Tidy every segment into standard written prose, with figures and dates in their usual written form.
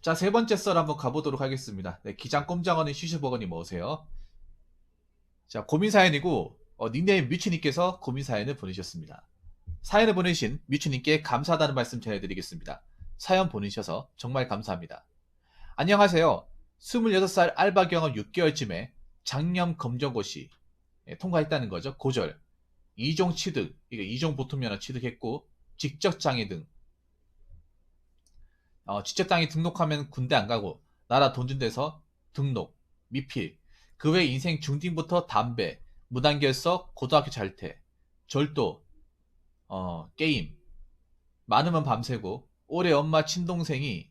자, 세 번째 썰 한번 가보도록 하겠습니다. 네, 기장 꼼장어는 시슈버거님 어서오세요. 자, 고민 사연이고, 닉네임 뮤츠님께서 고민 사연을 보내주셨습니다. 사연을 보내신 뮤츠님께 감사하다는 말씀 전해드리겠습니다. 사연 보내주셔서 정말 감사합니다. 안녕하세요. 26살 알바 경험 6개월쯤에 장염 검정고시 통과했다는 거죠. 고절, 2종 취득, 이게 2종 보통면허 취득했고, 직접장애 등 직접당에 등록하면 군대 안 가고 나라 돈 준 데서 등록, 미필, 그 외 인생 중딩부터 담배, 무단결석, 고등학교 잘퇴, 절도, 게임, 많으면 밤새고 올해 엄마 친동생이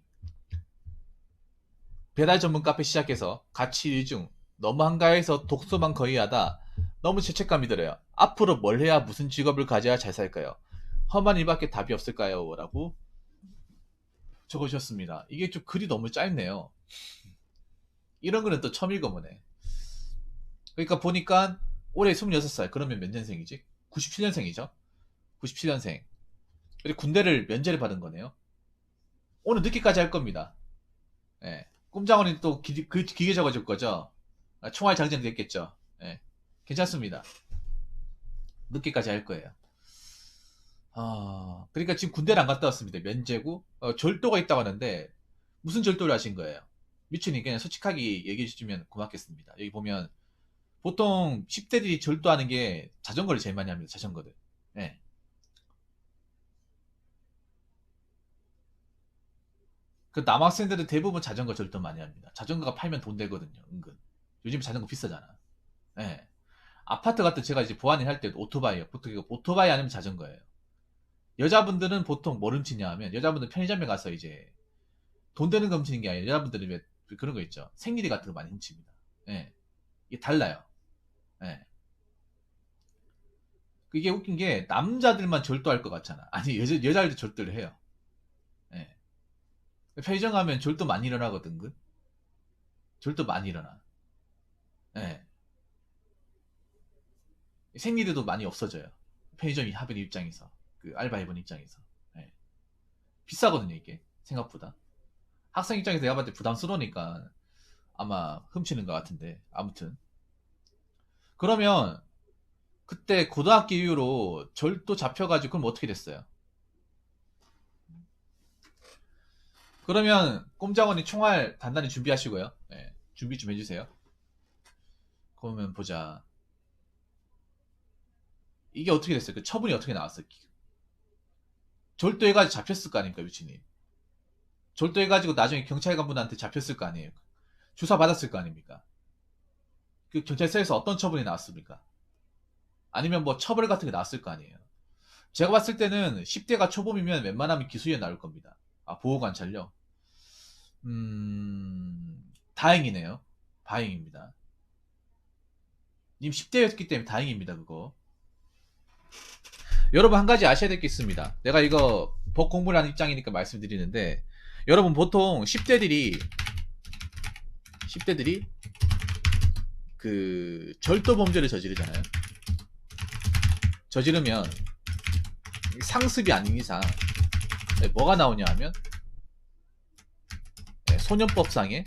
배달 전문 카페 시작해서 같이 일 중 너무 한가해서 독서만 거의 하다 너무 죄책감이 들어요. 앞으로 뭘 해야 무슨 직업을 가져야 잘 살까요? 험한 일밖에 답이 없을까요? 라고 적어주셨습니다. 이게 좀 글이 너무 짧네요. 이런 거는 또 처음 읽어보네. 그러니까 보니까 올해 26살. 그러면 몇 년생이지? 97년생이죠? 97년생. 그리고 군대를 면제를 받은 거네요. 오늘 늦게까지 할 겁니다. 예. 꼼장원이 또 기계 적어줄 거죠? 총알 장전이 됐겠죠? 예. 괜찮습니다. 늦게까지 할 거예요. 그러니까 지금 군대를 안 갔다 왔습니다. 면제고, 절도가 있다고 하는데, 무슨 절도를 하신 거예요? 미추님 그냥 솔직하게 얘기해 주시면 고맙겠습니다. 여기 보면, 보통 10대들이 절도하는 게 자전거를 제일 많이 합니다. 자전거들. 예. 그 남학생들은 대부분 자전거 절도 많이 합니다. 자전거가 팔면 돈 되거든요. 은근. 요즘 자전거 비싸잖아. 예. 아파트 같은 제가 이제 보안일 할 때도 오토바이요. 보통 이거 오토바이 아니면 자전거예요. 여자분들은 보통 뭘 훔치냐 하면 여자분들 편의점에 가서 이제 돈 되는 거 훔치는 게 아니라 여자분들은 왜 그런 거 있죠. 생리대 같은 거 많이 훔칩니다. 예. 이게 달라요. 예. 이게 웃긴 게 남자들만 절도할 것 같잖아. 아니 여자들도 절도를 해요. 예. 편의점 가면 절도 많이 일어나거든. 절도 많이 일어나. 예. 생리대도 많이 없어져요. 편의점이 하는 입장에서 그 알바해본 입장에서. 예. 비싸거든요 이게 생각보다. 학생 입장에서 내가 봤을 때 부담스러우니까 아마 훔치는 것 같은데 아무튼 그러면 그때 고등학교 이후로 절도 잡혀가지고 그럼 어떻게 됐어요? 그러면 꼼장원이 총알 단단히 준비하시고요. 네, 준비 좀 해주세요. 그러면 보자. 이게 어떻게 됐어요? 그 처분이 어떻게 나왔어요? 절도해가지고 잡혔을 거 아닙니까, 유치님? 절도해가지고 나중에 경찰관분한테 잡혔을 거 아니에요? 조사 받았을 거 아닙니까? 그 경찰서에서 어떤 처분이 나왔습니까? 아니면 뭐 처벌 같은 게 나왔을 거 아니에요? 제가 봤을 때는 10대가 초범이면 웬만하면 기소유예 나올 겁니다. 아, 보호관찰요? 다행이네요. 다행입니다. 님 10대였기 때문에 다행입니다, 그거. 여러분 한 가지 아셔야 될 게 있습니다. 내가 이거 법 공부를 하는 입장이니까 말씀드리는데, 여러분 보통 10대들이 그 절도 범죄를 저지르잖아요. 저지르면 상습이 아닌 이상 뭐가 나오냐 하면 소년법상의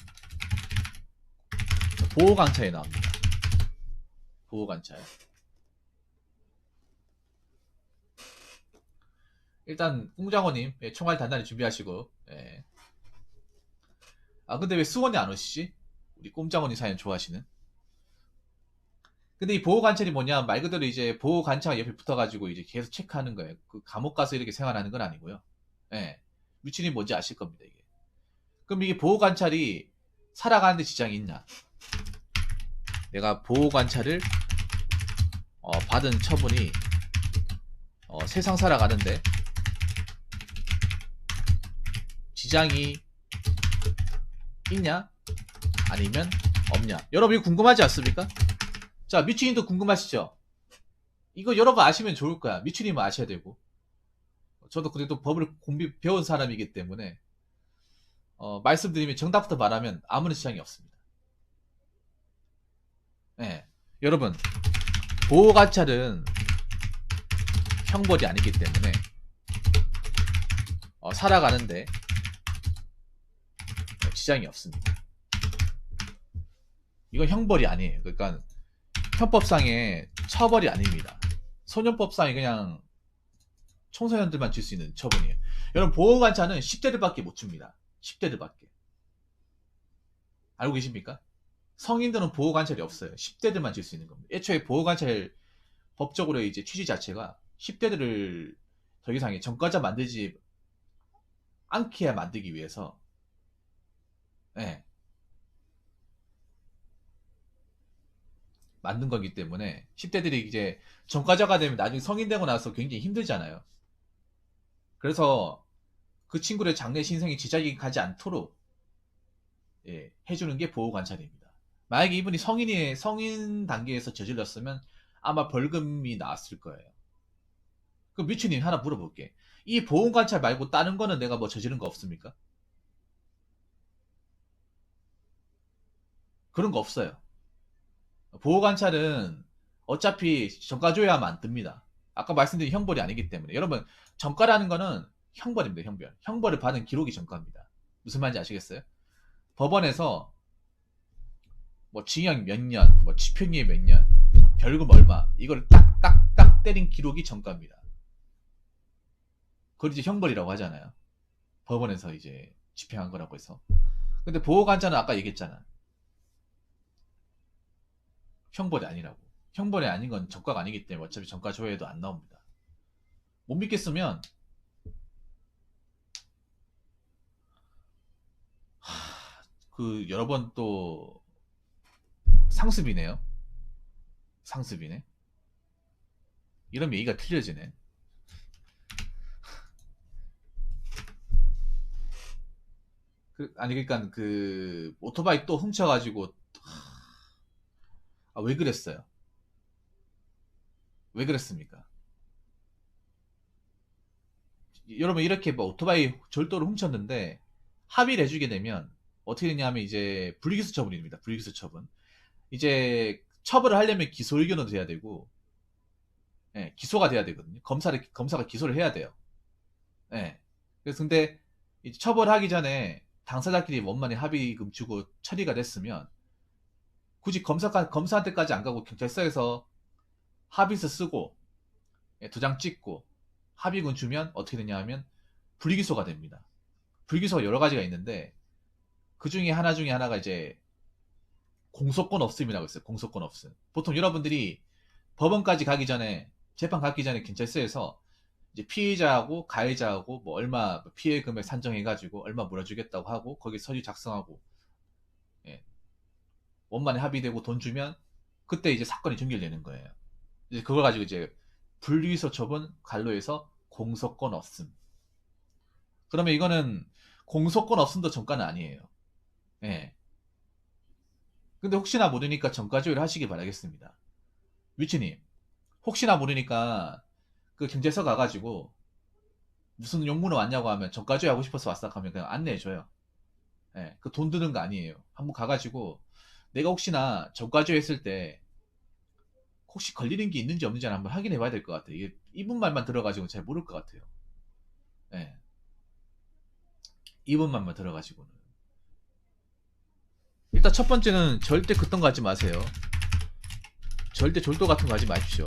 보호관찰이 나옵니다. 보호관찰. 일단 웅장어님 총알 단단히 준비하시고. 예. 아 근데 왜 수원이 안 오시지? 우리 꼼장언니 사연 좋아하시는. 근데 이 보호관찰이 뭐냐 말 그대로 이제 보호관찰 옆에 붙어가지고 이제 계속 체크하는 거예요. 그 감옥 가서 이렇게 생활하는 건 아니고요. 예. 미친이 뭔지 아실 겁니다 이게. 그럼 이게 보호관찰이 살아가는데 지장이 있냐? 내가 보호관찰을 받은 처분이 세상 살아가는데 지장이 있냐? 아니면 없냐? 여러분 이거 궁금하지 않습니까? 자, 미추님도 궁금하시죠? 이거 여러분 아시면 좋을 거야. 미추님은 아셔야 되고. 저도 그래도 법을 배운 사람이기 때문에 말씀드리면 정답부터 말하면 아무런 지장이 없습니다. 네. 여러분 보호관찰은 형벌이 아니기 때문에 살아가는데 지장이 없습니다. 이건 형벌이 아니에요. 그러니까 형법상의 처벌이 아닙니다. 소년법상이 그냥 청소년들만 줄 수 있는 처분이에요. 여러분 보호관찰은 10대들밖에 못 줍니다. 10대들밖에. 알고 계십니까? 성인들은 보호관찰이 없어요. 10대들만 줄 수 있는 겁니다. 애초에 보호관찰 법적으로 이제 취지 자체가 10대들을 더 이상의 전과자 만들지 않게 만들기 위해서 예, 만든 거기 때문에 10대들이 이제 전과자가 되면 나중에 성인 되고 나서 굉장히 힘들잖아요. 그래서 그 친구의 장래 신생에 지장이 가지 않도록 예, 해주는 게 보호관찰입니다. 만약에 이분이 성인 단계에서 저질렀으면 아마 벌금이 나왔을 거예요. 그럼 뮤츠님 하나 물어볼게. 이 보호관찰 말고 다른 거는 내가 뭐 저지른 거 없습니까? 그런 거 없어요. 보호관찰은 어차피 전과조회하면 안 뜹니다. 아까 말씀드린 형벌이 아니기 때문에. 여러분, 전과라는 거는 형벌입니다, 형벌. 형벌을 받은 기록이 전과입니다. 무슨 말인지 아시겠어요? 법원에서 뭐 징역 몇 년, 뭐 집행유예 몇 년, 벌금 얼마, 이걸 딱딱딱 때린 기록이 전과입니다. 그걸 이제 형벌이라고 하잖아요. 법원에서 이제 집행한 거라고 해서. 근데 보호관찰은 아까 얘기했잖아. 형벌이 아니라고. 형벌이 아닌 건 전과가 아니기 때문에 어차피 전과 조회에도 안 나옵니다. 못 믿겠으면 그 여러 번 또 상습이네요. 상습이네. 이러면 얘기가 틀려지네. 아니 그러니까 그 오토바이 또 훔쳐가지고 왜 그랬어요? 왜 그랬습니까? 여러분 이렇게 뭐 오토바이 절도를 훔쳤는데 합의를 해주게 되면 어떻게 되냐면 이제 불기소 처분입니다. 불기소 처분. 이제 처벌을 하려면 기소 의견도 돼야 되고, 예, 기소가 돼야 되거든요. 검사가 기소를 해야 돼요. 예. 그래서 근데 이제 처벌하기 전에 당사자끼리 원만히 합의금 주고 처리가 됐으면 굳이 검사한테까지 안 가고 경찰서에서 합의서 쓰고 예, 도장 찍고 합의금 주면 어떻게 되냐 하면 불기소가 됩니다. 불기소가 여러 가지가 있는데 그 중에 하나가 이제 공소권 없음이라고 있어요. 공소권 없음. 보통 여러분들이 법원까지 가기 전에 재판 가기 전에 경찰서에서 이제 피해자하고 가해자하고 뭐 얼마 피해 금액 산정해가지고 얼마 물어주겠다고 하고 거기 서류 작성하고 예, 원만에 합의되고 돈 주면 그때 이제 사건이 종결되는 거예요. 이제 그걸 가지고 이제 불기소 처분 관로에서 공소권 없음. 그러면 이거는 공소권 없음도 전과는 아니에요. 예. 근데 혹시나 모르니까 전과조회를 하시길 바라겠습니다. 위치님, 혹시나 모르니까 그 경찰서 가가지고 무슨 용무로 왔냐고 하면 전과조회 하고 싶어서 왔다 하면 그냥 안내해줘요. 예, 그 돈 드는 거 아니에요. 한번 가가지고 내가 혹시나 전과조회 했을 때 혹시 걸리는 게 있는지 없는지 한번 확인해 봐야 될 것 같아요. 이게 이분 말만 들어가지고 잘 모를 것 같아요. 예, 이분 말만 들어가지고는. 일단 첫 번째는 절대 그딴 거 하지 마세요. 절대 졸도 같은 거 하지 마십시오.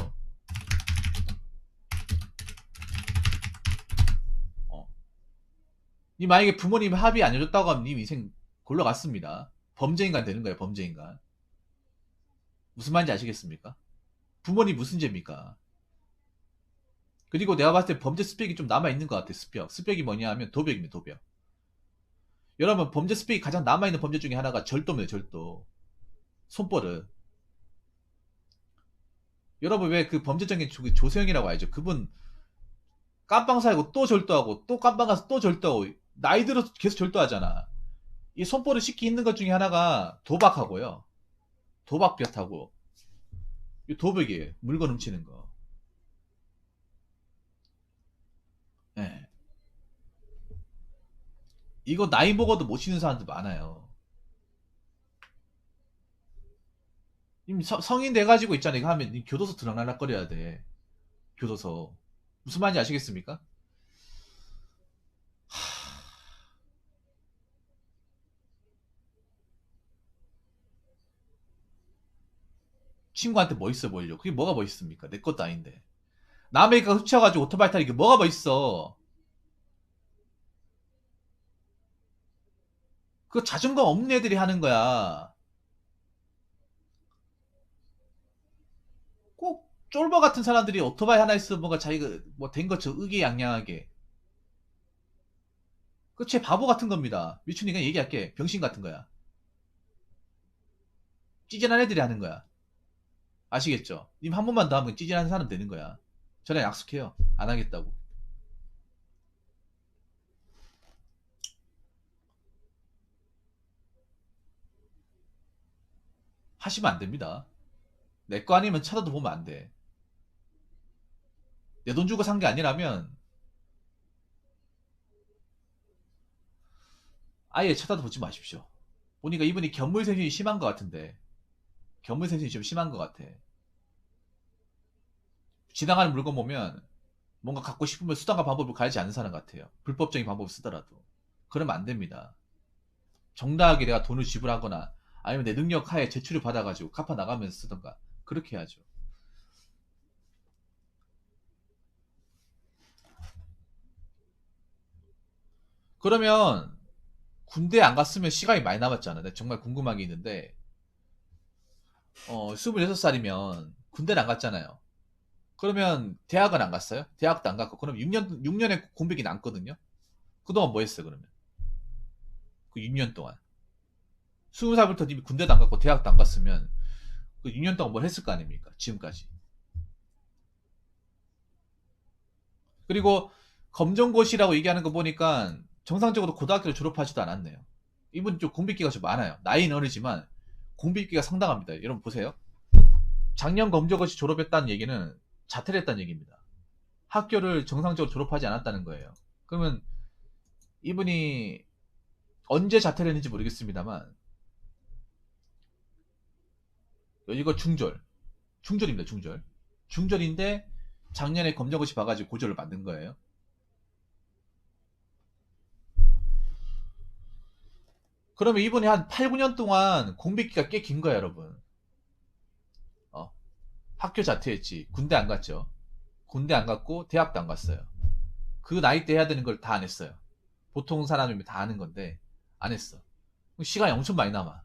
어. 이 만약에 부모님이 합의 안 해줬다고 하면 님 인생 골러 갔습니다. 범죄인간 되는 거예요, 범죄인간. 무슨 말인지 아시겠습니까? 부모님 무슨 죄입니까? 그리고 내가 봤을 때 범죄 스펙이 좀 남아있는 것 같아, 스펙. 스펙이 뭐냐 하면 도벽입니다, 도벽. 여러분, 범죄 스펙이 가장 남아있는 범죄 중에 하나가 절도입니다, 절도. 손버릇. 여러분, 왜 그 범죄적인 조세형이라고 알죠? 그분 깜빵 살고 또 절도하고, 또 깜빵 가서 또 절도하고, 나이 들어서 계속 절도하잖아. 이 손버릇 쉽게 있는 것 중에 하나가 도박하고요. 도박볕하고, 이 도벽이에요. 물건 훔치는 거. 예. 이거 나이 먹어도 못 치는 사람들 많아요. 이미 성인 돼가지고 있잖아. 이거 하면 교도소 들락날락거려야 돼. 교도소. 무슨 말인지 아시겠습니까? 친구한테 멋있어 보이려고. 그게 뭐가 멋있습니까? 내 것도 아닌데. 남의 거 훔쳐가지고 오토바이 타는 게 뭐가 멋있어? 그거 자존감 없는 애들이 하는 거야. 꼭 쫄보 같은 사람들이 오토바이 하나 있으면 뭔가 자기가 뭐 된 것처럼 의기양양하게. 그쟤 바보 같은 겁니다. 미춘이가 얘기할게. 병신 같은 거야. 찌질한 애들이 하는 거야. 아시겠죠? 님 한 번만 더 하면 찌질한 사람 되는 거야. 저랑 약속해요. 안 하겠다고. 하시면 안 됩니다. 내 거 아니면 쳐다도 보면 안 돼. 내 돈 주고 산 게 아니라면 아예 쳐다도 보지 마십시오. 보니까 이분이 견물생심이 심한 것 같은데. 견물생심이 좀 심한 것 같아. 지나가는 물건 보면 뭔가 갖고 싶으면 수단과 방법을 가리지 않는 사람 같아요. 불법적인 방법을 쓰더라도. 그러면 안 됩니다. 정당하게 내가 돈을 지불하거나 아니면 내 능력 하에 제출을 받아가지고 갚아 나가면서 쓰던가 그렇게 해야죠. 그러면 군대 안 갔으면 시간이 많이 남았잖아. 내가 정말 궁금한 게 있는데 26살이면 군대를 안 갔잖아요. 그러면 대학은 안 갔어요? 대학도 안 갔고 그럼 6년의 공백이 남거든요. 그동안 뭐 했어요 그러면? 그 6년 동안 20살부터 님이 군대도 안 갔고 대학도 안 갔으면 그 6년 동안 뭘 했을 거 아닙니까? 지금까지. 그리고 검정고시라고 얘기하는 거 보니까 정상적으로 고등학교를 졸업하지도 않았네요. 이분 좀 공백기가 좀 많아요. 나이는 어리지만 공백기가 상당합니다. 여러분 보세요. 작년 검정고시 졸업했다는 얘기는 자퇴를 했다는 얘기입니다. 학교를 정상적으로 졸업하지 않았다는 거예요. 그러면 이분이 언제 자퇴를 했는지 모르겠습니다만 이거 중졸입니다. 중졸인데 작년에 검정고시 봐가지고 고졸을 만든 거예요. 그러면 이분이 한 8, 9년 동안 공백기가 꽤 긴 거야 여러분. 어, 학교 자퇴했지. 군대 안 갔죠. 군대 안 갔고 대학도 안 갔어요. 그 나이 때 해야 되는 걸 다 안 했어요. 보통 사람이면 다 하는 건데 안 했어. 시간이 엄청 많이 남아.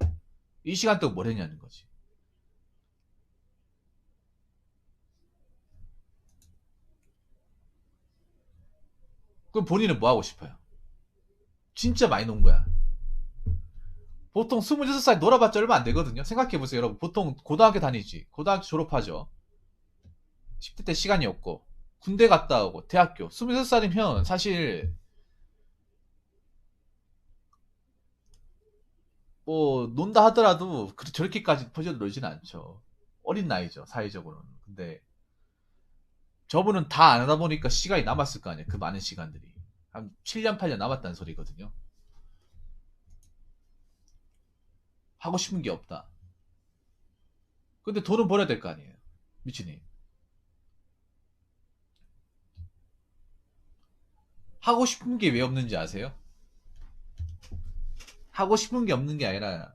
이 시간 동안 뭘 했냐는 거지. 그럼 본인은 뭐 하고 싶어요? 진짜 많이 논 거야. 보통 26살 놀아봤자 얼마 안 되거든요. 생각해보세요, 여러분. 보통 고등학교 다니지. 고등학교 졸업하죠. 10대 때 시간이 없고. 군대 갔다 오고, 대학교. 26살이면 사실, 뭐, 논다 하더라도, 저렇게까지 퍼져 놀지는 않죠. 어린 나이죠, 사회적으로는. 근데, 저분은 다 안 하다 보니까 시간이 남았을 거 아니에요. 그 많은 시간들이. 한 7년, 8년 남았다는 소리거든요. 하고 싶은 게 없다. 근데 돈은 벌어야 될 거 아니에요. 미친이. 하고 싶은 게 왜 없는지 아세요? 하고 싶은 게 없는 게 아니라,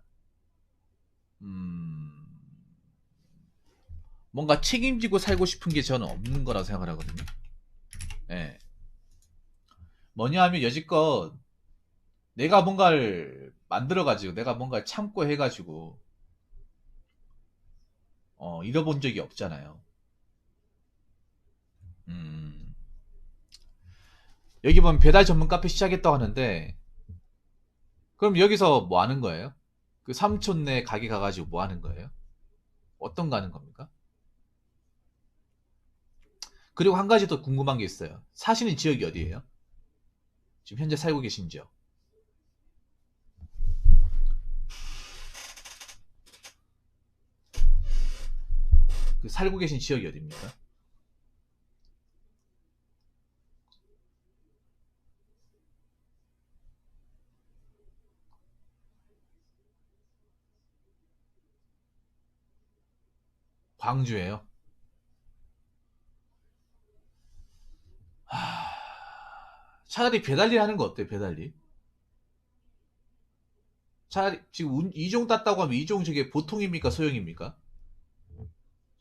음, 뭔가 책임지고 살고 싶은 게 저는 없는 거라고 생각을 하거든요. 예. 뭐냐 하면 여지껏 내가 뭔가를 만들어가지고, 내가 뭔가를 참고 해가지고, 잃어본 적이 없잖아요. 음, 여기 보면 배달 전문 카페 시작했다고 하는데, 그럼 여기서 뭐 하는 거예요? 그 삼촌네 가게 가가지고 뭐 하는 거예요? 어떤 거 하는 겁니까? 그리고 한 가지 더 궁금한 게 있어요. 사시는 지역이 어디예요? 지금 현재 살고 계신 지역. 그 살고 계신 지역이 어디입니까? 광주예요. 하... 차라리 배달일 하는 거 어때요? 배달일? 차라리 지금 이종 땄다고 하면 이종 저게 보통입니까? 소형입니까?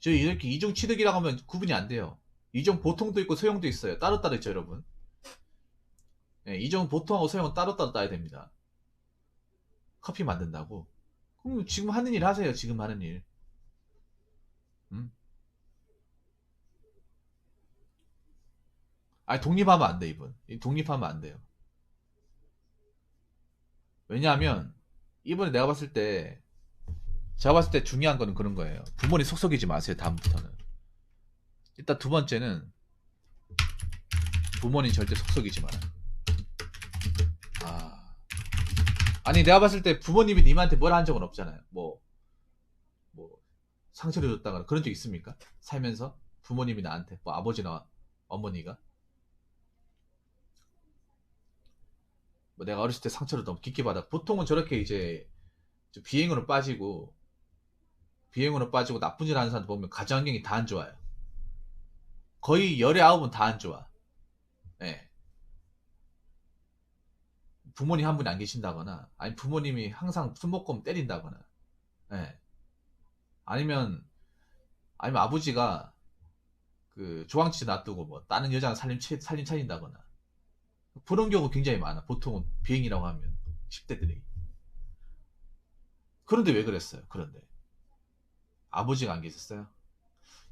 저 이렇게 이중 취득이라고 하면 구분이 안 돼요. 이중 보통도 있고 소형도 있어요. 따로따로 있죠, 여러분. 네, 이중 보통하고 소형은 따로따로 따야 됩니다. 커피 만든다고? 그럼 지금 하는 일 하세요, 지금 하는 일. 음? 아니, 독립하면 안 돼, 이분. 독립하면 안 돼요. 왜냐하면, 이번에 제가 봤을 때 중요한 거는 그런 거예요. 부모님 속썩이지 마세요, 다음부터는. 일단 두 번째는, 부모님 절대 속썩이지 마라. 아. 아니, 내가 봤을 때 부모님이 님한테 뭘 한 적은 없잖아요. 뭐, 상처를 줬다거나 그런 적 있습니까? 살면서? 부모님이 나한테, 뭐, 아버지나 어머니가? 뭐, 내가 어렸을 때 상처를 너무 깊게 받아. 보통은 저렇게 이제, 좀 비행으로 빠지고 나쁜 일 하는 사람 보면 가정 환경이 다 안 좋아요. 거의 열의 아홉은 다 안 좋아. 예. 부모님 한 분이 안 계신다거나, 아니 부모님이 항상 술 먹고 때린다거나, 예. 아니면, 아니면 아버지가 그 조항치 놔두고 뭐 다른 여자랑 살림 차린다거나. 그런 경우 굉장히 많아. 보통은 비행이라고 하면. 10대들이. 그런데 왜 그랬어요? 그런데. 아버지가 안 계셨어요?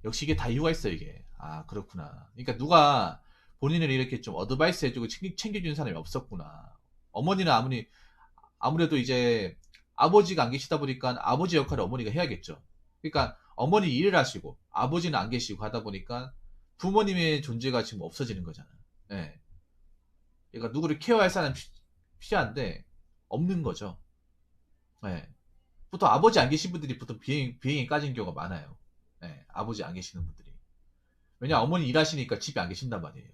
역시 이게 다 이유가 있어, 이게. 아, 그렇구나. 그러니까 누가 본인을 이렇게 좀 어드바이스 해주고 챙겨주는 사람이 없었구나. 어머니는 아무래도 이제 아버지가 안 계시다 보니까 아버지 역할을 어머니가 해야겠죠. 그러니까 어머니 일을 하시고 아버지는 안 계시고 하다 보니까 부모님의 존재가 지금 없어지는 거잖아. 예. 그러니까 누구를 케어할 사람 필요한데 없는 거죠. 예. 보통 아버지 안 계신 분들이 보통 비행에 까진 경우가 많아요. 예. 아버지 안 계시는 분들이. 왜냐 어머니 일하시니까 집에 안 계신단 말이에요.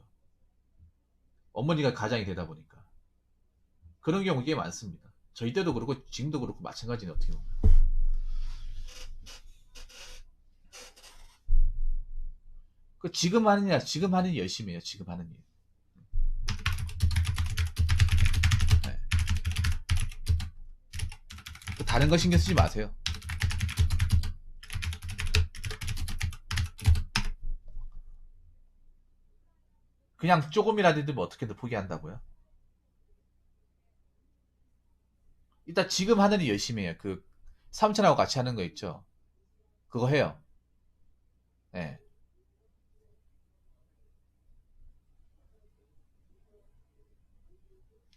어머니가 가장이 되다 보니까. 그런 경우 꽤 많습니다. 저희 때도 그렇고 지금도 그렇고 마찬가지네 어떻게 보면. 그 지금 하는 일 열심히 해요. 지금 하는 일. 네. 그 다른 거 신경 쓰지 마세요. 그냥 조금이라도 되면 어떻게든 포기한다고요? 일단 지금 하는 일 열심히 해요. 그 삼촌하고 같이 하는 거 있죠. 그거 해요. 예.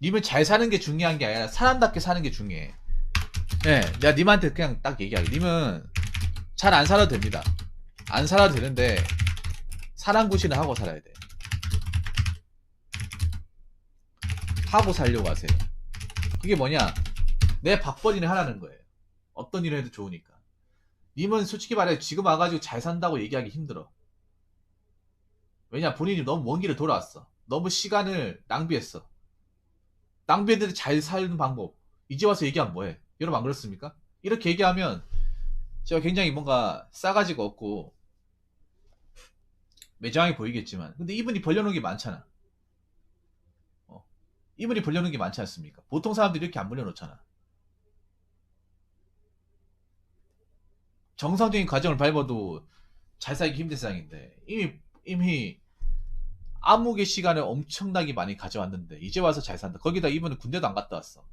님은 잘 사는 게 중요한 게 아니라 사람답게 사는 게 중요해. 예. 내가 님한테 그냥 딱 얘기하게. 님은 잘 안 살아도 됩니다. 안 살아도 되는데 사람 구실은 하고 살아야 돼. 하고 살려고 하세요. 그게 뭐냐? 내 밥벌이는 하라는 거예요. 어떤 일을 해도 좋으니까. 님은 솔직히 말해 지금 와가지고 잘 산다고 얘기하기 힘들어. 왜냐 본인이 너무 먼 길을 돌아왔어. 너무 시간을 낭비했어. 낭비했는데 잘 사는 방법. 이제 와서 얘기하면 뭐해? 여러분 안 그렇습니까? 이렇게 얘기하면 제가 굉장히 뭔가 싸가지가 없고 매장해 보이겠지만 근데 이분이 벌려놓은 게 많잖아. 어. 이분이 벌려놓은 게 많지 않습니까? 보통 사람들이 이렇게 안 벌려놓잖아. 정상적인 과정을 밟아도 잘 살기 힘든 세상인데 이미 암흑의 시간을 엄청나게 많이 가져왔는데 이제 와서 잘 산다. 거기다 이분은 군대도 안 갔다 왔어.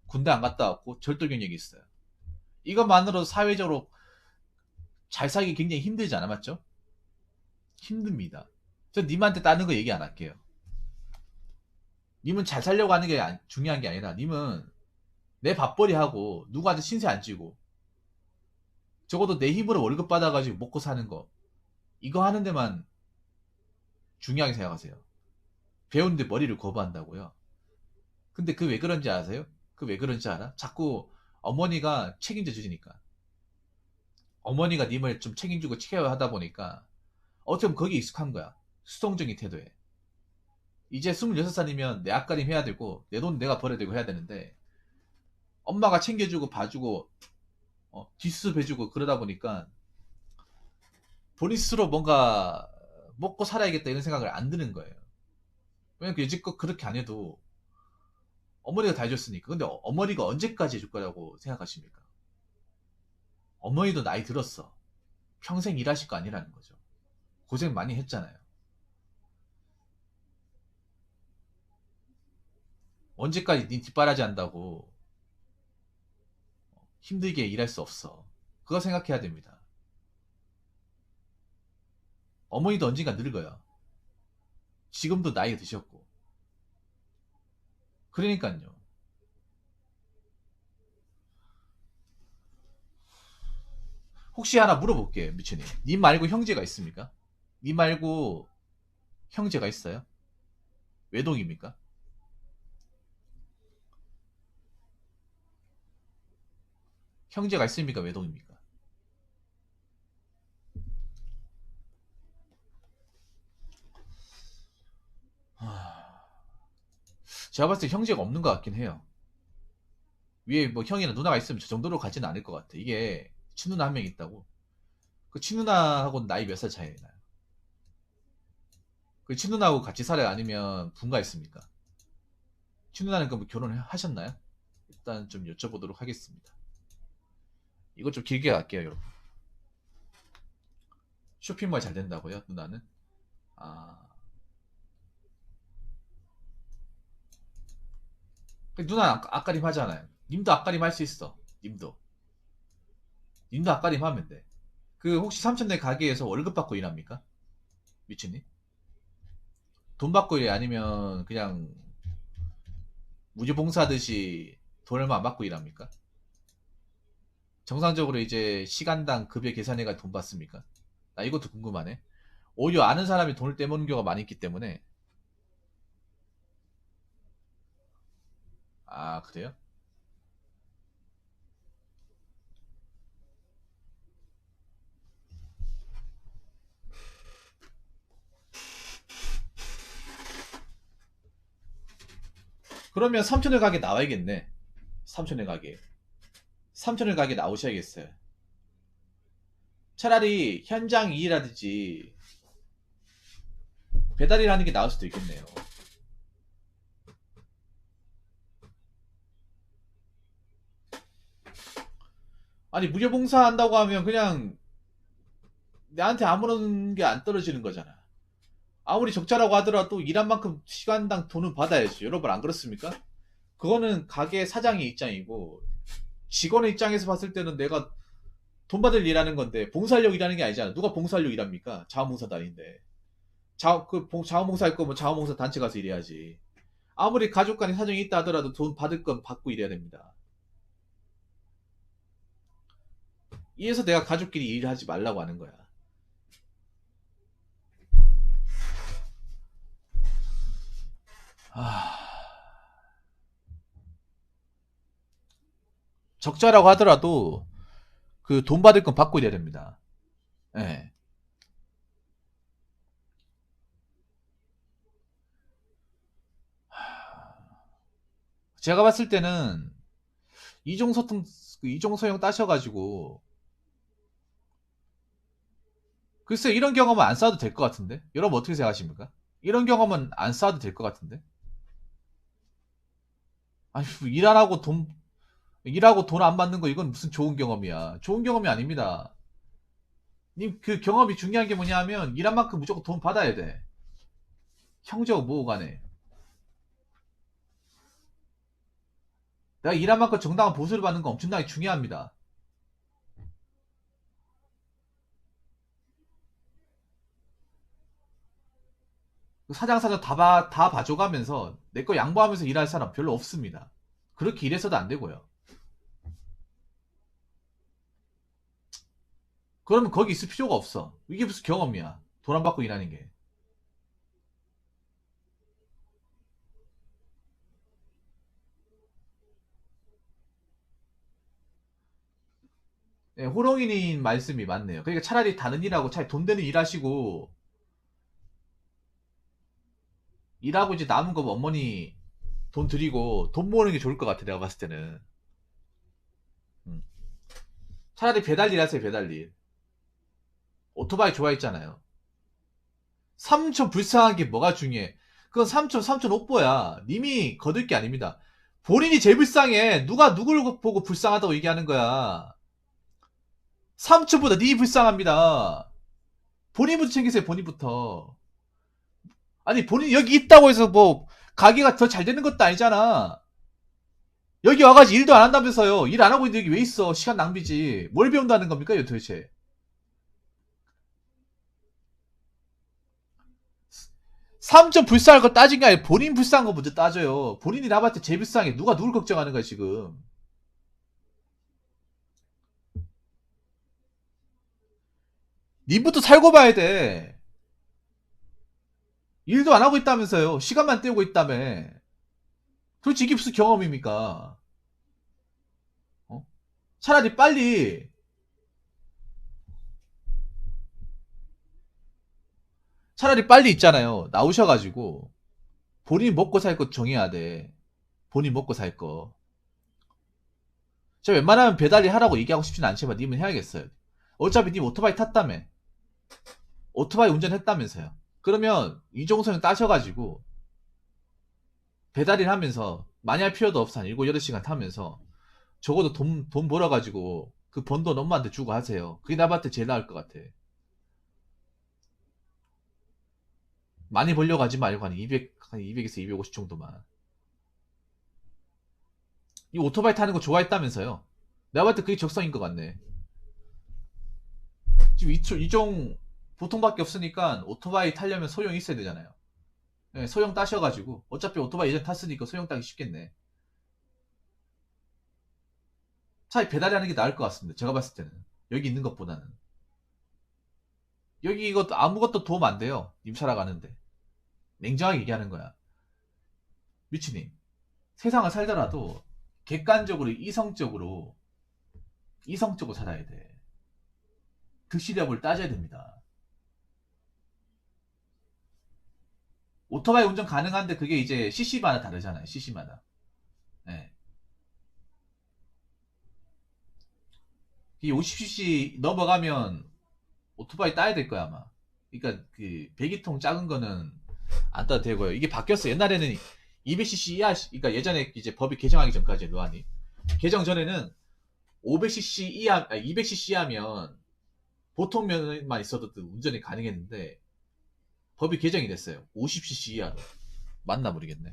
군대 안 갔다 왔고 절도 경력이 있어요. 이것만으로도 사회적으로 잘 살기 굉장히 힘들지 않아 맞죠? 힘듭니다. 저 님한테 다른 거 얘기 안 할게요. 님은 잘 살려고 하는 게 중요한 게 아니라 님은 내 밥벌이 하고 누구한테 신세 안 지고 적어도 내 힘으로 월급 받아가지고 먹고 사는 거 이거 하는 데만 중요하게 생각하세요. 배우는데 머리를 거부한다고요? 근데 그 왜 그런지 아세요? 그 왜 그런지 알아? 자꾸 어머니가 책임져 주시니까. 어머니가 님을 좀 책임지고 케어하다 보니까 어떻게 보면 거기에 익숙한 거야. 수동적인 태도에. 이제 26살이면 내 앞가림 해야 되고 내 돈 내가 벌어야 되고 해야 되는데 엄마가 챙겨주고 봐주고 뒷수습 해주고 그러다 보니까 본인 스스로 뭔가 먹고 살아야겠다 이런 생각을 안 드는 거예요. 왜냐면 여지껏 그렇게 안 해도 어머니가 다 해줬으니까. 근데 어머니가 언제까지 해줄 거라고 생각하십니까? 어머니도 나이 들었어. 평생 일하실 거 아니라는 거죠. 고생 많이 했잖아요. 언제까지 네 뒷바라지 한다고 힘들게 일할 수 없어. 그거 생각해야 됩니다. 어머니도 언젠가 늙어요. 지금도 나이 드셨고. 그러니까요. 혹시 하나 물어볼게요, 미천님. 님 말고 형제가 있습니까? 님 말고 형제가 있어요? 외동입니까? 형제가 있습니까? 외동입니까? 제가 봤을 때 형제가 없는 것 같긴 해요. 위에 뭐 형이나 누나가 있으면 저 정도로 가지는 않을 것 같아. 이게 친누나 한 명 있다고. 그 친누나하고는 나이 몇 살 차이 나요? 그 친누나하고 같이 살아요? 아니면 분가 있습니까? 친누나는 그럼 결혼하셨나요? 일단 좀 여쭤보도록 하겠습니다. 이거 좀 길게 갈게요, 여러분. 쇼핑몰 잘 된다고요? 누나는? 아, 누나 앞가림 하잖아요. 님도 앞가림 할 수 있어. 님도 앞가림 하면 돼. 그 혹시 삼촌네 가게에서 월급 받고 일합니까? 미친님? 돈 받고 일해? 아니면 그냥 무주봉사하듯이 돈 얼마 안 받고 일합니까? 정상적으로 이제 시간당 급여 계산해가 돈 받습니까? 나 이것도 궁금하네. 오히려 아는 사람이 돈을 떼먹는 경우가 많이 있기 때문에. 아, 그래요? 그러면 삼촌네 가게 나와야겠네. 삼촌네 가게. 삼촌네 가게 나오셔야겠어요. 차라리 현장 일이라든지 배달일 하는 게 나을 수도 있겠네요. 아니, 무료봉사 한다고 하면 그냥 나한테 아무런 게 안 떨어지는 거잖아. 아무리 적자라고 하더라도 일한 만큼 시간당 돈은 받아야지. 여러분 안 그렇습니까? 그거는 가게 사장의 입장이고 직원의 입장에서 봤을 때는 내가 돈 받을 일하는 건데 봉사하려고 일하는 게 아니잖아. 누가 봉사하려고 일합니까? 자원봉사도 아닌데. 자원봉사 할 거면 자원봉사 단체 가서 일해야지. 아무리 가족 간의 사정이 있다 하더라도 돈 받을 건 받고 일해야 됩니다. 이래서 내가 가족끼리 일하지 말라고 하는 거야. 아... 적자라고 하더라도 그 돈 받을 건 받고 일해야 됩니다. 예. 네. 제가 봤을 때는 이종소통 이종소형 따셔가지고 글쎄 이런 경험은 안 쌓아도 될 것 같은데 여러분 어떻게 생각하십니까? 이런 경험은 안 쌓아도 될 것 같은데 아니 뭐 일하고 돈 안 받는 거 이건 무슨 좋은 경험이야. 좋은 경험이 아닙니다. 님 그 경험이 중요한 게 뭐냐면 일한 만큼 무조건 돈 받아야 돼. 형제고 뭐고 간에 내가 일한 만큼 정당한 보수를 받는 거 엄청나게 중요합니다. 사장사장 다 봐줘가면서 내 거 양보하면서 일할 사람 별로 없습니다. 그렇게 일해서도 안 되고요. 그러면 거기 있을 필요가 없어. 이게 무슨 경험이야. 돈 안 받고 일하는 게. 예, 호롱이님 말씀이 맞네요. 그러니까 차라리 다른 일하고 차라리 돈 되는 일 하시고 일하고 이제 남은 거 어머니 돈 드리고 돈 모으는 게 좋을 것 같아 내가 봤을 때는. 음. 차라리 배달 일 하세요 배달 일. 오토바이 좋아했잖아요. 삼촌 불쌍한 게 뭐가 중요해. 그건 삼촌 옥보야. 님이 거들 게 아닙니다. 본인이 제일 불쌍해. 누가 누굴 보고 불쌍하다고 얘기하는 거야. 삼촌보다 니 불쌍합니다. 본인부터 챙기세요, 본인부터. 아니, 본인 여기 있다고 해서 뭐, 가게가 더 잘 되는 것도 아니잖아. 여기 와가지고 일도 안 한다면서요. 일 안 하고 있는데 여기 왜 있어? 시간 낭비지. 뭘 배운다는 겁니까, 이거 도대체? 삼촌 불쌍할 거 따진 게 아니라 본인 불쌍한 거 먼저 따져요. 본인이 나봤을 때 제일 불쌍해. 누가 누굴 걱정하는 거야, 지금. 님부터 살고 봐야 돼. 일도 안 하고 있다면서요. 시간만 때우고 있다며. 도대체 이게 무슨 경험입니까? 어? 차라리 빨리, 차라리 빨리 있잖아요. 나오셔가지고. 본인 먹고 살 거 정해야 돼. 본인 먹고 살 거. 제가 웬만하면 배달일 하라고 얘기하고 싶진 않지만 님은 해야겠어요. 어차피 님 오토바이 탔다며. 오토바이 운전했다면서요. 그러면 이종소형 따셔가지고 배달일 하면서 많이 할 필요도 없어. 한 7, 8시간 타면서 적어도 돈 벌어가지고 그 번 돈 엄마한테 주고 하세요. 그게 나한테 제일 나을 것 같아. 많이 벌려고 하지 말고 한 200에서 250 정도만. 이 오토바이 타는 거 좋아했다면서요. 내가 봤을 때 그게 적성인 것 같네. 지금 이종 보통밖에 없으니까 오토바이 타려면 소형 있어야 되잖아요. 네, 소형 따셔가지고 어차피 오토바이 예전 탔으니까 소형 따기 쉽겠네. 차라리 배달하는 게 나을 것 같습니다. 제가 봤을 때는 여기 있는 것보다는 여기 이것도 아무것도 도움 안 돼요. 님 살아가는데 냉정하게 얘기하는 거야. 미치님 세상을 살더라도 객관적으로 이성적으로 살아야 돼. 득실 여부를 따져야 됩니다. 오토바이 운전 가능한데 그게 이제 CC마다 다르잖아요. CC마다. 네. 이 50cc 넘어가면 오토바이 따야 될 거야 아마. 그러니까 그 배기통 작은 거는 안 따도 되고요. 이게 바뀌었어. 옛날에는 200cc 이하, 그러니까 예전에 이제 법이 개정하기 전까지 노안이 개정 전에는 500cc 이하, 200cc 이하면 보통 면만 있어도 운전이 가능했는데 법이 개정이 됐어요. 50cc 이하로. 맞나 모르겠네.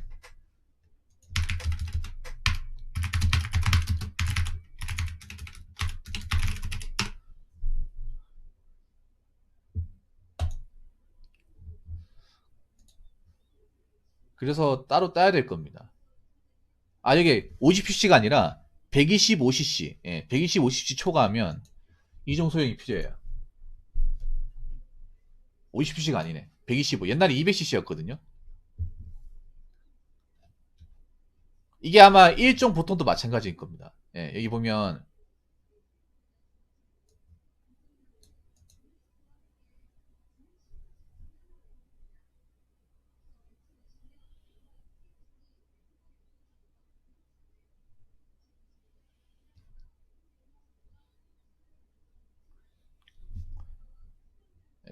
그래서 따로 따야 될 겁니다. 아, 이게 50cc가 아니라 125cc. 예, 125cc 초과하면 이종 소형이 필요해요. 50cc가 아니네. 125. 옛날에 200cc였거든요. 이게 아마 1종 보통도 마찬가지일 겁니다. 예, 여기 보면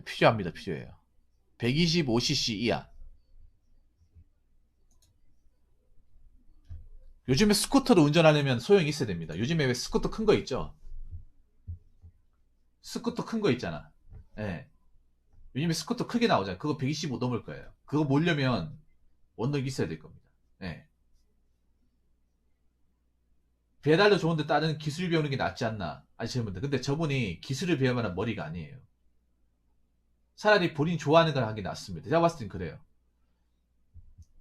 필요합니다. 필요해요. 125cc 이하. 요즘에 스쿠터를 운전하려면 소형이 있어야 됩니다. 요즘에 왜 스쿠터 큰 거 있죠? 스쿠터 큰 거 있잖아. 예. 요즘에 스쿠터 크게 나오잖아요. 그거 125 넘을 거예요. 그거 몰려면 원동이 있어야 될 겁니다. 예. 배달도 좋은데 다른 기술 배우는 게 낫지 않나 아시는 분들. 근데 저분이 기술을 배우면 머리가 아니에요. 차라리 본인 좋아하는 걸 하는 게 낫습니다. 제가 봤을 땐 그래요.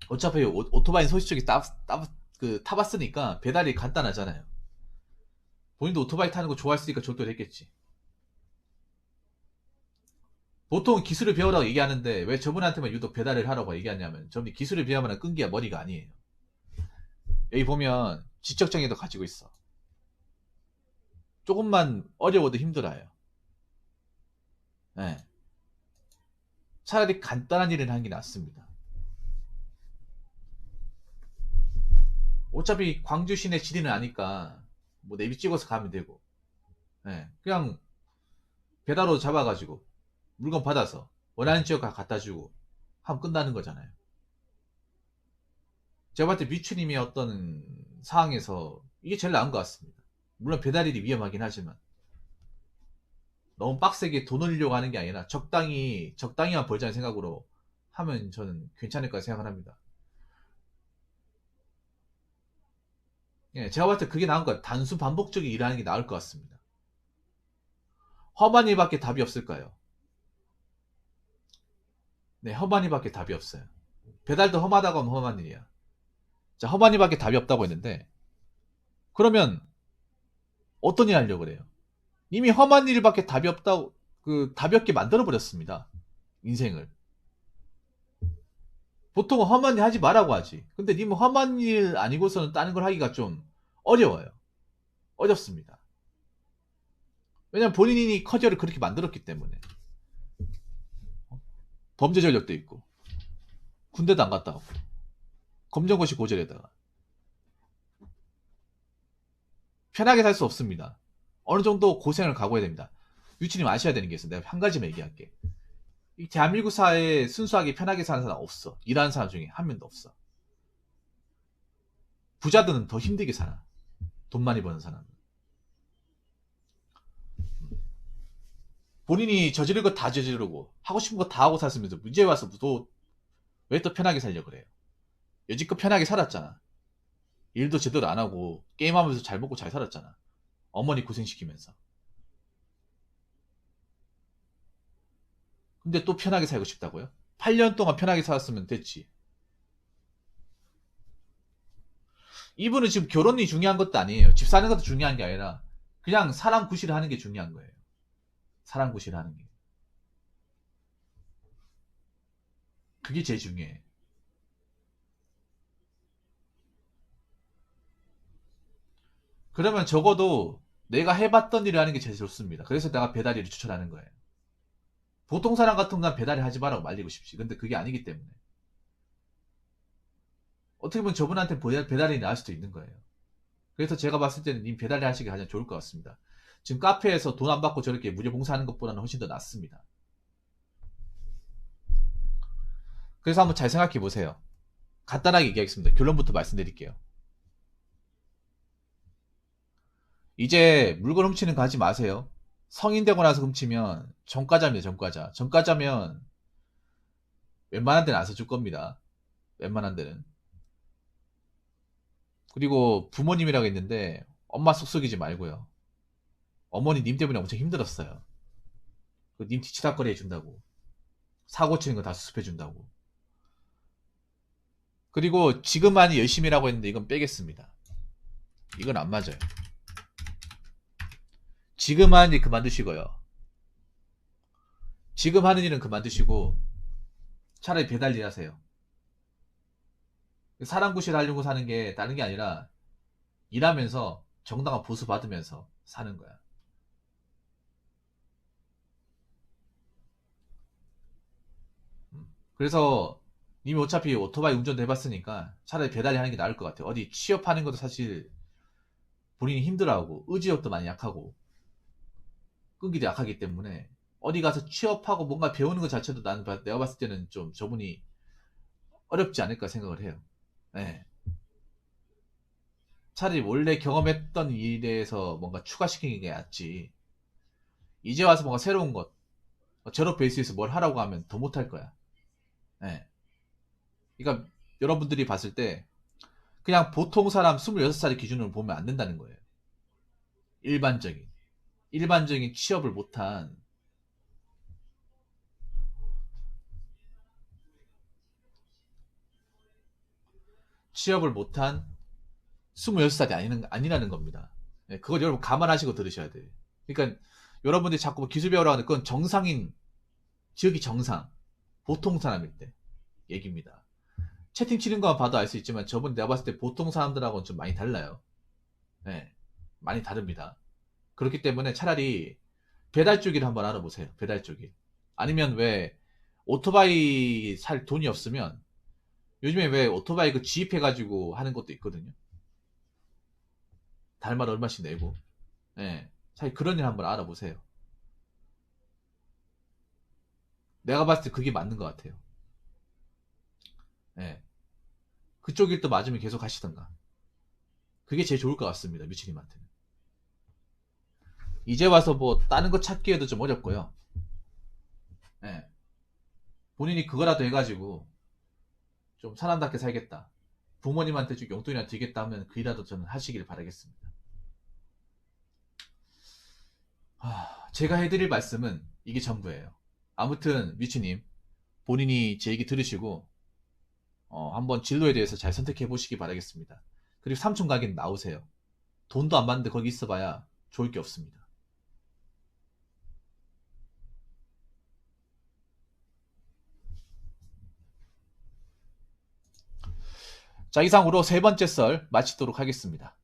어차피 오토바이 소시적이 타봤으니까 배달이 간단하잖아요. 본인도 오토바이 타는 거 좋아했으니까 절도를 했겠지. 보통 기술을 배우라고 얘기하는데 왜 저분한테만 유독 배달을 하라고 얘기하냐면 저분이 기술을 배우면 끈기가 머리가 아니에요. 여기 보면 지적장애도 가지고 있어. 조금만 어려워도 힘들어요. 네. 차라리 간단한 일을 하는 게 낫습니다. 어차피 광주 시내 지리는 아니까 뭐 내비 찍어서 가면 되고 네. 그냥 배달로 잡아가지고 물건 받아서 원하는 지역 갖다 주고 하면 끝나는 거잖아요. 제가 봤을 때 미추님의 어떤 상황에서 이게 제일 나은 것 같습니다. 물론 배달일이 위험하긴 하지만 너무 빡세게 돈 올리려고 하는 게 아니라 적당히만 벌자는 생각으로 하면 저는 괜찮을 거라 생각을 합니다. 예, 제가 봤을 때 그게 나은 것 같아요. 단수 반복적인 일하는 게 나을 것 같습니다. 험한 일밖에 답이 없을까요? 네, 험한 일밖에 답이 없어요. 배달도 험하다고 하면 험한 일이야. 자, 험한 일밖에 답이 없다고 했는데, 그러면 어떤 일 하려고 그래요? 이미 험한 일밖에 답이 없다고, 답이 없게 만들어버렸습니다. 인생을. 보통은 험한 일 하지 말라고 하지. 근데 님은 험한 일 아니고서는 다른 걸 하기가 좀 어려워요. 어렵습니다. 왜냐면 본인이 커리어를 그렇게 만들었기 때문에. 범죄 전력도 있고, 군대도 안 갔다 오고, 검정고시 고졸에다가. 편하게 살 수 없습니다. 어느 정도 고생을 각오해야 됩니다. 유치님 아셔야 되는 게 있어. 내가 한 가지만 얘기할게. 이 대한민국 사회에 순수하게 편하게 사는 사람 없어. 일하는 사람 중에 한 명도 없어. 부자들은 더 힘들게 살아. 돈 많이 버는 사람은. 본인이 저지를 거 다 저지르고 하고 싶은 거 다 하고 살면서 문제 와서 왜 또 편하게 살려고 그래요? 여지껏 편하게 살았잖아. 일도 제대로 안 하고 게임하면서 잘 먹고 잘 살았잖아. 어머니 고생시키면서. 근데 또 편하게 살고 싶다고요? 8년 동안 편하게 살았으면 됐지. 이분은 지금 결혼이 중요한 것도 아니에요. 집 사는 것도 중요한 게 아니라 그냥 사람 구실을 하는 게 중요한 거예요. 사람 구실을 하는 게. 그게 제일 중요해. 그러면 적어도 내가 해봤던 일을 하는 게 제일 좋습니다. 그래서 내가 배달일을 추천하는 거예요. 보통 사람 같은 건 배달을 하지 말라고 말리고 싶지. 근데 그게 아니기 때문에. 어떻게 보면 저분한테 배달이 나을 수도 있는 거예요. 그래서 제가 봤을 때는 님 배달을 하시기 가장 좋을 것 같습니다. 지금 카페에서 돈 안 받고 저렇게 무료 봉사하는 것보다는 훨씬 더 낫습니다. 그래서 한번 잘 생각해 보세요. 간단하게 얘기하겠습니다. 결론부터 말씀드릴게요. 이제 물건 훔치는 거 하지 마세요. 성인 되고 나서 훔치면 전과자입니다. 전과자. 전과자면 웬만한 데는 안 써줄 겁니다. 웬만한 데는. 그리고 부모님이라고 했는데 엄마 속 썩이지 말고요. 어머니 님 때문에 엄청 힘들었어요. 님 뒤치다거리 해준다고. 사고 치는 거 다 수습해준다고. 그리고 지금 많이 열심히라고 했는데 이건 빼겠습니다. 이건 안 맞아요. 지금 하는 일 그만두시고요. 지금 하는 일은 그만두시고 차라리 배달 일 하세요. 사람 구실 하려고 사는 게 다른 게 아니라 일하면서 정당한 보수 받으면서 사는 거야. 그래서 이미 어차피 오토바이 운전도 해봤으니까 차라리 배달이 하는 게 나을 것 같아요. 어디 취업하는 것도 사실 본인이 힘들어하고 의지력도 많이 약하고 끈기도 약하기 때문에 어디 가서 취업하고 뭔가 배우는 것 자체도 내가 봤을 때는 좀 저분이 어렵지 않을까 생각을 해요. 네. 차라리 원래 경험했던 일에서 뭔가 추가시키는 게 낫지. 이제 와서 뭔가 새로운 것, 제로 베이스에서 뭘 하라고 하면 더 못할 거야. 네. 그러니까 여러분들이 봤을 때 그냥 보통 사람 26살의 기준으로 보면 안 된다는 거예요. 일반적인. 일반적인 취업을 못한 26살이 아니라는 겁니다. 네, 그걸 여러분 감안하시고 들으셔야 돼요. 그러니까 여러분들이 자꾸 뭐 기술 배우라고 하는 그건 정상인, 지역이 정상, 보통 사람일 때 얘기입니다. 채팅 치는 거 봐도 알 수 있지만 저분 내가 봤을 때 보통 사람들하고는 좀 많이 달라요. 네, 많이 다릅니다. 그렇기 때문에 차라리 배달 쪽일 한번 알아보세요. 배달 쪽일. 아니면 왜 오토바이 살 돈이 없으면 요즘에 왜 오토바이 그 지입해가지고 하는 것도 있거든요. 달마다 얼마씩 내고. 예. 차라리 그런 일 한번 알아보세요. 내가 봤을 때 그게 맞는 것 같아요. 예. 그쪽 일 또 맞으면 계속 하시던가. 그게 제일 좋을 것 같습니다. 미치님한테는. 이제 와서 뭐 다른 거 찾기에도 좀 어렵고요. 예. 본인이 그거라도 해가지고 좀 사람답게 살겠다. 부모님한테 좀 용돈이나 드리겠다 하면 그 일이라도 저는 하시길 바라겠습니다. 제가 해드릴 말씀은 이게 전부예요. 아무튼 미추님 본인이 제 얘기 들으시고 한번 진로에 대해서 잘 선택해 보시기 바라겠습니다. 그리고 삼촌 가게는 나오세요. 돈도 안 받는데 거기 있어봐야 좋을 게 없습니다. 자, 이상으로 세 번째 썰 마치도록 하겠습니다.